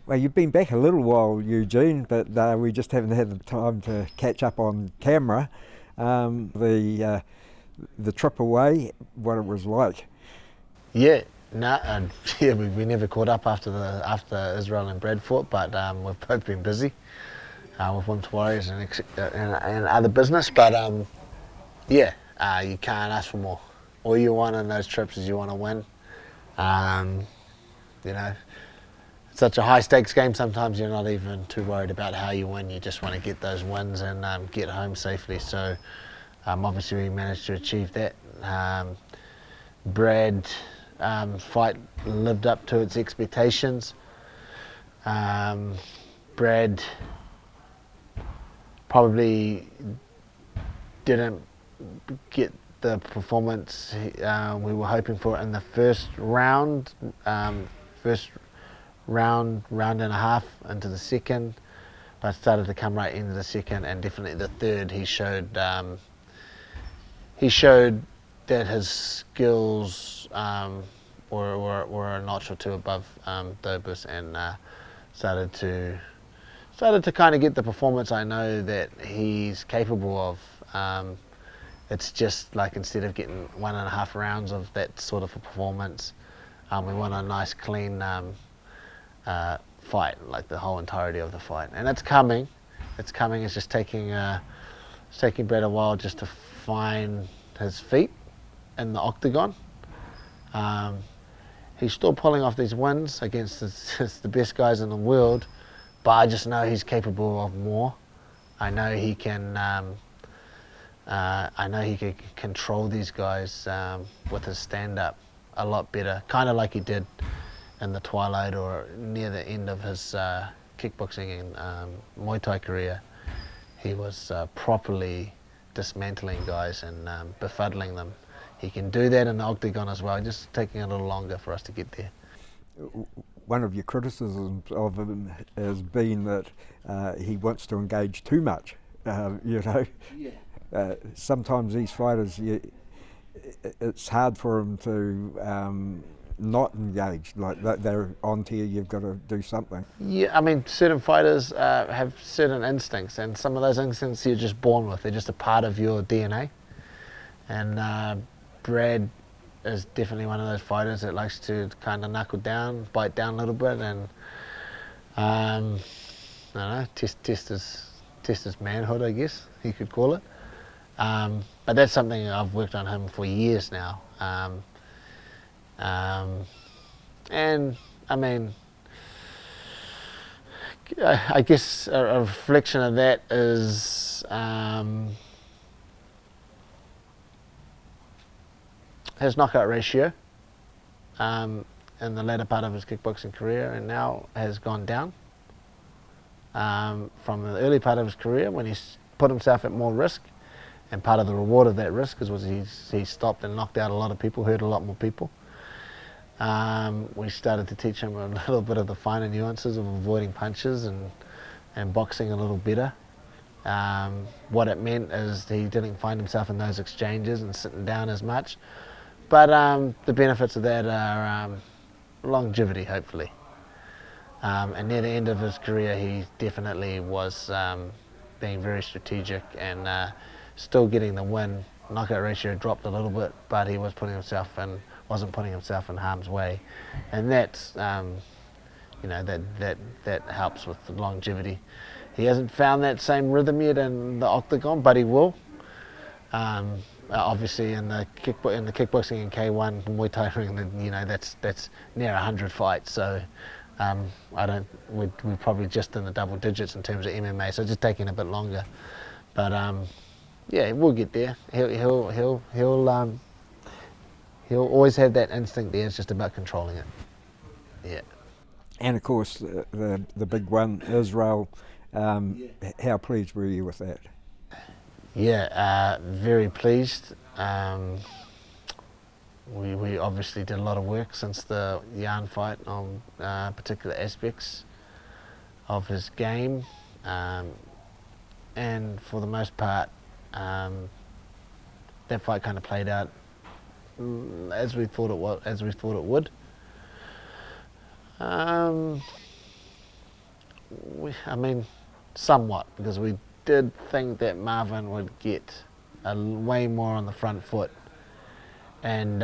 Well, you've been back a little while, Eugene, but we just haven't had the time to catch up on camera. The trip away, what it was like. Yeah, no, yeah, we never caught up after Israel and Brad fought, but we've both been busy with Women's Warriors and other business. But yeah, you can't ask for more. All you want on those trips is you want to win. Um, you know, it's such a high stakes game. Sometimes you're not even too worried about how you win. You just want to get those wins and get home safely. So obviously we managed to achieve that. Brad fight lived up to its expectations. Brad probably didn't get the performance we were hoping for in the first round, round and a half into the second, but started to come right into the second, and definitely the third. He showed that his skills were a notch or two above Dobus, and started to kind of get the performance I know that he's capable of. It's just like instead of getting 1.5 rounds of that sort of a performance, we want a nice clean fight, like the whole entirety of the fight. And it's coming. It's coming. It's just taking Brad a while just to find his feet in the octagon. He's still pulling off these wins against the best guys in the world, but I just know he's capable of more. I know he can. I know he can control these guys with his stand-up a lot better, kind of like he did in the twilight or near the end of his kickboxing and Muay Thai career. He was properly dismantling guys and befuddling them. He can do that in the octagon as well, just taking a little longer for us to get there. One of your criticisms of him has been that he wants to engage too much. Yeah. Sometimes these fighters, it's hard for them to not engage. Like they're on to you, you've got to do something. Yeah, I mean, certain fighters have certain instincts, and some of those instincts you're just born with. They're just a part of your DNA. And Brad is definitely one of those fighters that likes to kind of knuckle down, bite down a little bit, and I don't know, test his manhood, I guess you could call it. But that's something I've worked on him for years now. And I mean, I guess a reflection of that is his knockout ratio in the latter part of his kickboxing career, and now has gone down from the early part of his career when he put himself at more risk. And part of the reward of that risk was he stopped and knocked out a lot of people, hurt a lot more people. We started to teach him a little bit of the finer nuances of avoiding punches and boxing a little better. What it meant is he didn't find himself in those exchanges and sitting down as much. But the benefits of that are longevity, hopefully. And near the end of his career, he definitely was being very strategic and still getting the win. Knockout ratio dropped a little bit, but he wasn't putting himself in harm's way, and that's that helps with the longevity. He hasn't found that same rhythm yet in the octagon, but he will. Obviously, in the kickboxing and K1 Muay Thai ring, that's near 100 fights. So we're probably just in the double digits in terms of MMA. So it's just taking a bit longer, but yeah, we'll get there. He'll always have that instinct there. It's just about controlling it. Yeah. And of course, the big one, Israel. How pleased were you with that? Yeah, very pleased. We obviously did a lot of work since the Jan fight on particular aspects of his game, and for the most part, that fight kind of played out as we thought it would. I mean, somewhat, because we did think that Marvin would get way more on the front foot and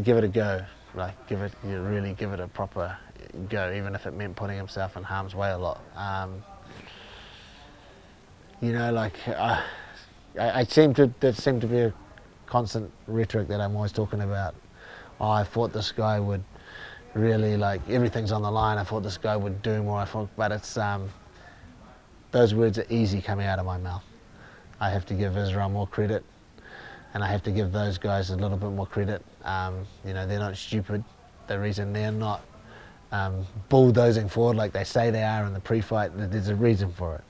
give it a go, like really give it a proper go, even if it meant putting himself in harm's way a lot. You know, like that seemed to be a constant rhetoric that I'm always talking about. Oh, I thought this guy would really, like, everything's on the line. I thought this guy would do more. But it's those words are easy coming out of my mouth. I have to give Israel more credit, and I have to give those guys a little bit more credit. You know, they're not stupid. The reason they're not bulldozing forward like they say they are in the pre-fight, there's a reason for it.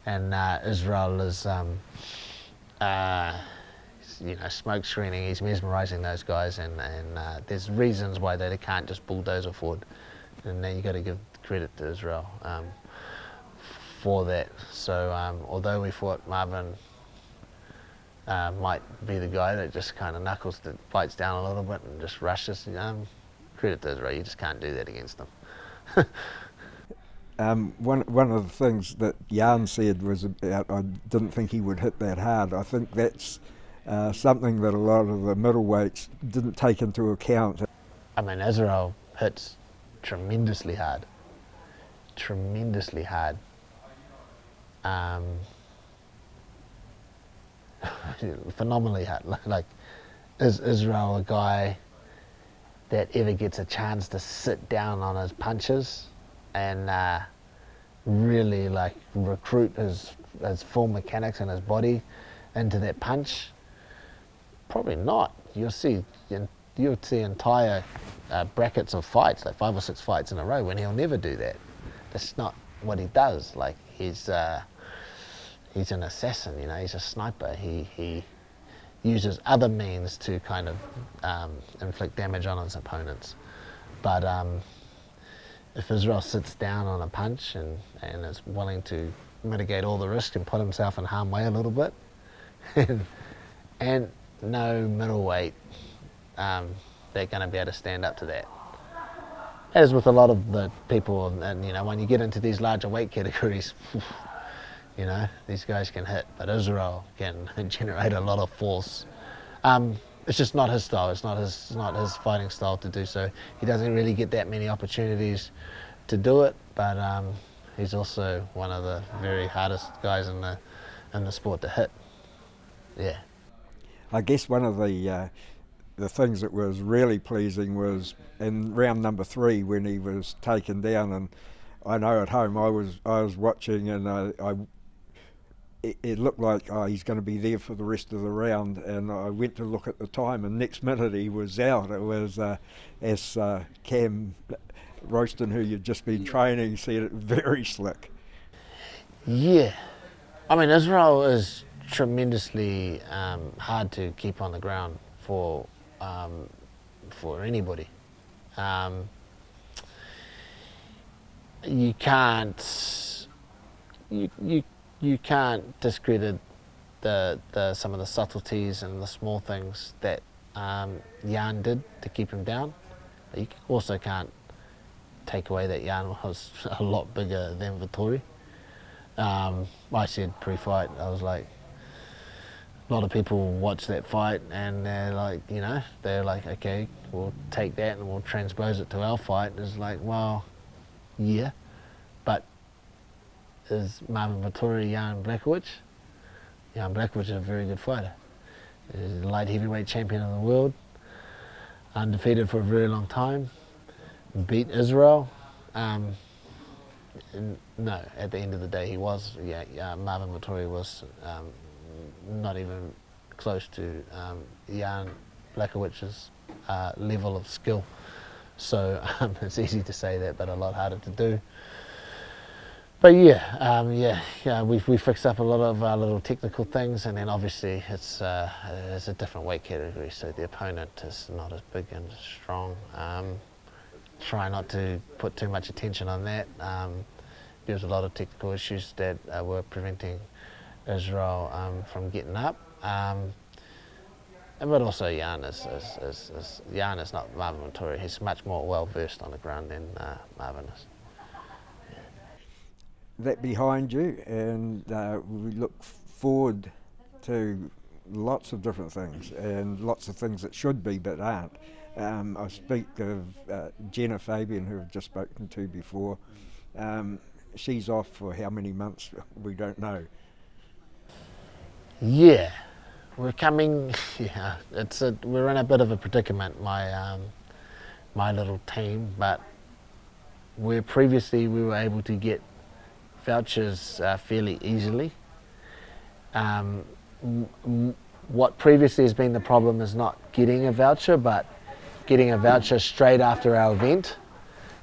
And Israel is, you know, smoke screening. He's mesmerising those guys, and there's reasons why they can't just bulldozer forward. And now you got to give credit to Israel for that. So although we thought Marvin might be the guy that just kind of knuckles the fights down a little bit and just rushes, credit to Israel. You just can't do that against them. One of the things that Jan said was about, I didn't think he would hit that hard. I think that's something that a lot of the middleweights didn't take into account. I mean, Israel hits tremendously hard. Tremendously hard. Phenomenally hard. Like, is Israel a guy that ever gets a chance to sit down on his punches and really, like, recruit his full mechanics and his body into that punch? Probably not. You'll see entire brackets of fights, like 5 or 6 fights in a row, when he'll never do that. That's not what he does. Like, he's an assassin, you know. He's a sniper. He uses other means to kind of inflict damage on his opponents. But if Israel sits down on a punch and is willing to mitigate all the risk and put himself in harm's way a little bit, and no middleweight, they're going to be able to stand up to that. As with a lot of the people, and you know, when you get into these larger weight categories, you know, these guys can hit, but Israel can generate a lot of force. It's just not his style. It's not his fighting style to do so. He doesn't really get that many opportunities to do it, but he's also one of the very hardest guys in the sport to hit. Yeah. I guess one of the things that was really pleasing was in round number 3 when he was taken down, and I know at home I was watching, and it looked like he's going to be there for the rest of the round, and I went to look at the time, and next minute he was out. It was as Cam Royston, who you'd just been training, said, it very slick. Yeah, I mean, Israel is tremendously hard to keep on the ground for anybody. You can't discredit the some of the subtleties and the small things that Jan did to keep him down. You also can't take away that Jan was a lot bigger than Dettori. I said pre-fight, I was like, a lot of people watch that fight and they're like, you know, they're like, okay, we'll take that and we'll transpose it to our fight. It's like, well, yeah, but is Marvin Dettori Jan Blachowicz? Jan Blachowicz is a very good fighter. He's the light heavyweight champion of the world, undefeated for a very long time, beat Israel. No, at the end of the day he was, Marvin Dettori was not even close to Jan Blachowicz's level of skill. So it's easy to say that, but a lot harder to do. But we fixed up a lot of our little technical things, and then obviously it's a different weight category, so the opponent is not as big and strong. Try not to put too much attention on that. There's a lot of technical issues that were preventing Israel from getting up. but also Jan Jan is not Marvin Dettori. He's much more well versed on the ground than Marvin is. That behind you, and we look forward to lots of different things, and lots of things that should be but aren't. I speak of Jenna Fabian, who I've just spoken to before. She's off for how many months? We don't know. Yeah, we're coming. Yeah, we're in a bit of a predicament. My little team, but previously we were able to get vouchers fairly easily. What previously has been the problem is not getting a voucher, but getting a voucher straight after our event.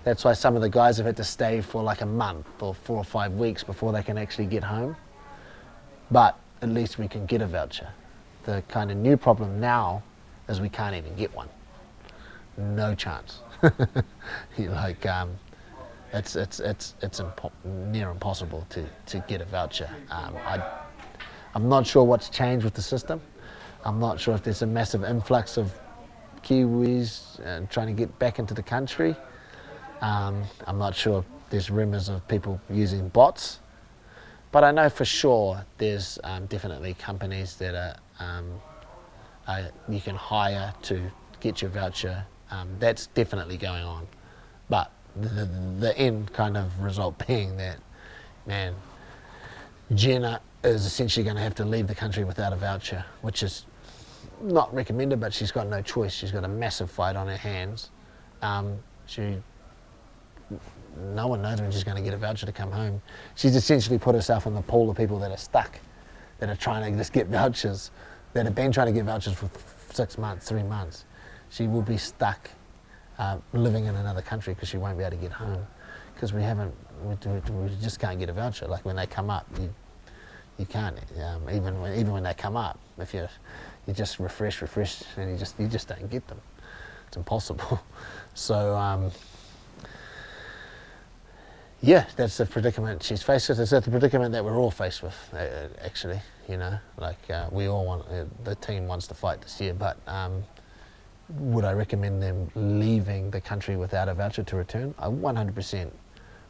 That's why some of the guys have had to stay for like a month or 4 or 5 weeks before they can actually get home. But at least we can get a voucher. The kind of new problem now is we can't even get one. No chance. Like it's near impossible to get a voucher. I'm not sure what's changed with the system. I'm not sure if there's a massive influx of Kiwis trying to get back into the country. I'm not sure if there's rumours of people using bots, but I know for sure there's definitely companies that you can hire to get your voucher. That's definitely going on, but the end kind of result being that, man, Jenna is essentially going to have to leave the country without a voucher, which is not recommended, but she's got no choice. She's got a massive fight on her hands. No one knows when she's going to get a voucher to come home. She's essentially put herself in the pool of people that are stuck, that are trying to just get vouchers, that have been trying to get vouchers for 6 months, 3 months. She will be stuck living in another country because she won't be able to get home, because we just can't get a voucher. Like when they come up, you can't. Even when they come up, if you just refresh, and you just don't get them. It's impossible. So yeah, that's the predicament she's faced with. It's the predicament that we're all faced with, actually. You know, like we all want, the team wants to fight this year, but would I recommend them leaving the country without a voucher to return? I 100%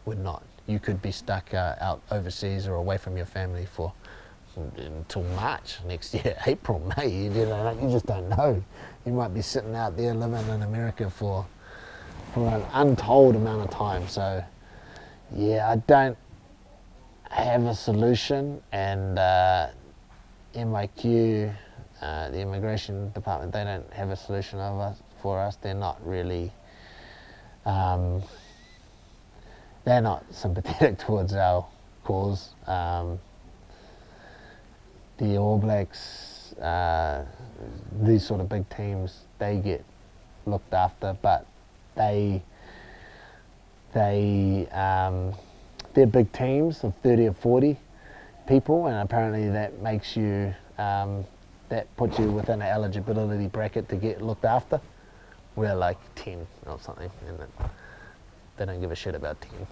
would not. You could be stuck out overseas or away from your family until March next year, April, May. You just don't know. You might be sitting out there living in America for an untold amount of time. So yeah, I don't have a solution, and MIQ, the immigration department, they don't have a solution for us. They're not really, they're not sympathetic towards our cause. The All Blacks, these sort of big teams, they get looked after, but they're big teams of 30 or 40 people, and apparently that makes you, that puts you within an eligibility bracket to get looked after. We're like 10 or something, and they don't give a shit about 10.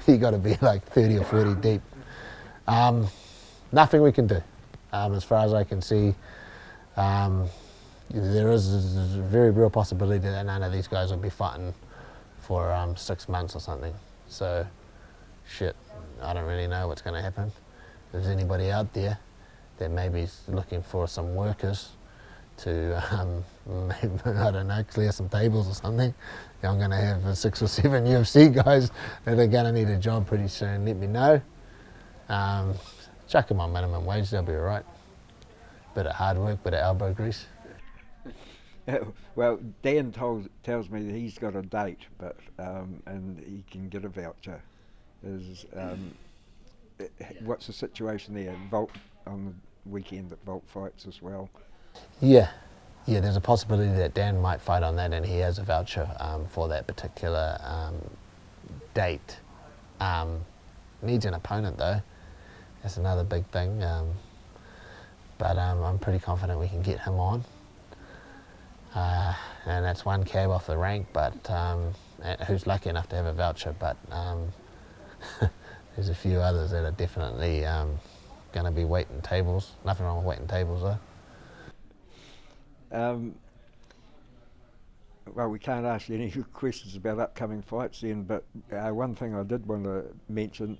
You got to be like 30 or 40 deep. Nothing we can do, as far as I can see. There is a very real possibility that none of these guys will be fighting for 6 months or something. So, shit, I don't really know what's going to happen. If there's anybody out there that maybe is looking for some workers to, maybe, I don't know, clear some tables or something, I'm going to have 6 or 7 UFC guys that are going to need a job pretty soon. Let me know. Chuck them on minimum wage, they'll be all right. Bit of hard work, bit of elbow grease. Well, Dan tells me that he's got a date, but and he can get a voucher. What's the situation there? Vault on the weekend at Vault fights as well. Yeah, there's a possibility that Dan might fight on that, and he has a voucher for that particular date. Needs an opponent though. That's another big thing. But I'm pretty confident we can get him on. And that's one cab off the rank, but who's lucky enough to have a voucher. But there's a few others that are definitely going to be waiting tables. Nothing wrong with waiting tables though. Well, we can't ask you any questions about upcoming fights then, but one thing I did want to mention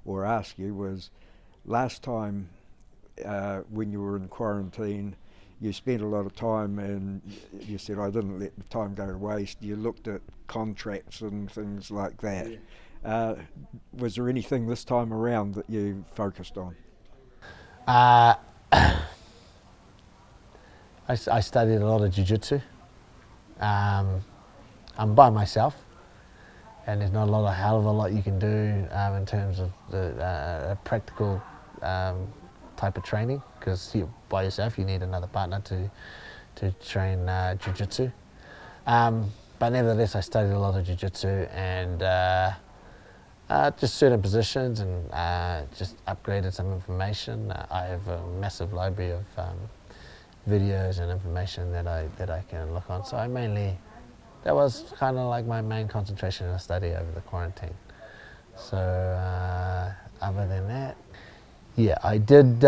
or ask you was last time when you were in quarantine, you spent a lot of time, and you said, I didn't let the time go to waste. You looked at contracts and things like that. Yeah. Was there anything this time around that you focused on? I studied a lot of jiu-jitsu. I'm by myself, and there's not a hell of a lot you can do in terms of the practical type of training, because by yourself you need another partner to train jiu-jitsu. But nevertheless, I studied a lot of jiu-jitsu and just certain positions, and just upgraded some information. I have a massive library of videos and information that I can look on. So that was kind of like my main concentration and study over the quarantine. So other than that, yeah, I did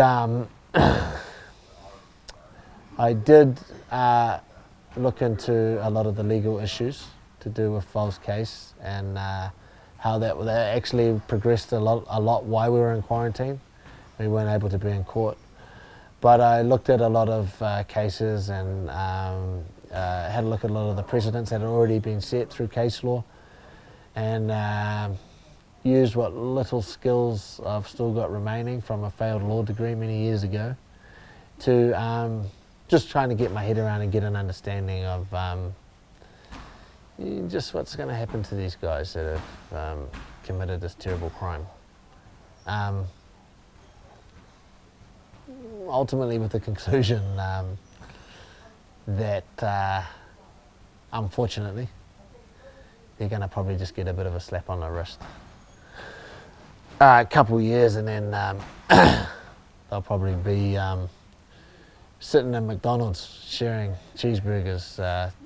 look into a lot of the legal issues to do with false case, and how that actually progressed a lot while we were in quarantine. We weren't able to be in court. But I looked at a lot of cases, and had a look at a lot of the precedents that had already been set through case law, and used what little skills I've still got remaining from a failed law degree many years ago to just trying to get my head around and get an understanding of just what's going to happen to these guys that have committed this terrible crime. Ultimately with the conclusion that unfortunately they're going to probably just get a bit of a slap on the wrist. A couple of years, and then they'll probably be sitting in McDonald's sharing cheeseburgers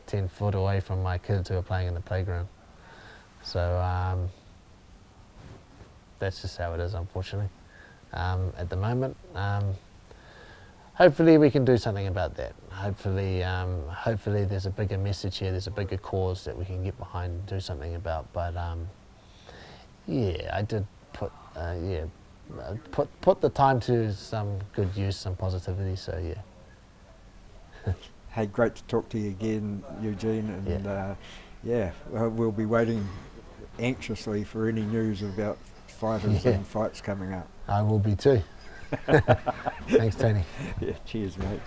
10 foot away from my kids who are playing in the playground. So that's just how it is, unfortunately, at the moment. Hopefully we can do something about that. Hopefully there's a bigger message here, there's a bigger cause that we can get behind and do something about. But yeah, I did put the time to some good use, some positivity, so yeah. Hey, great to talk to you again, Eugene, and we'll be waiting anxiously for any news about fighters and fights coming up. I will be too. Thanks, Tony. Yeah, cheers, mate.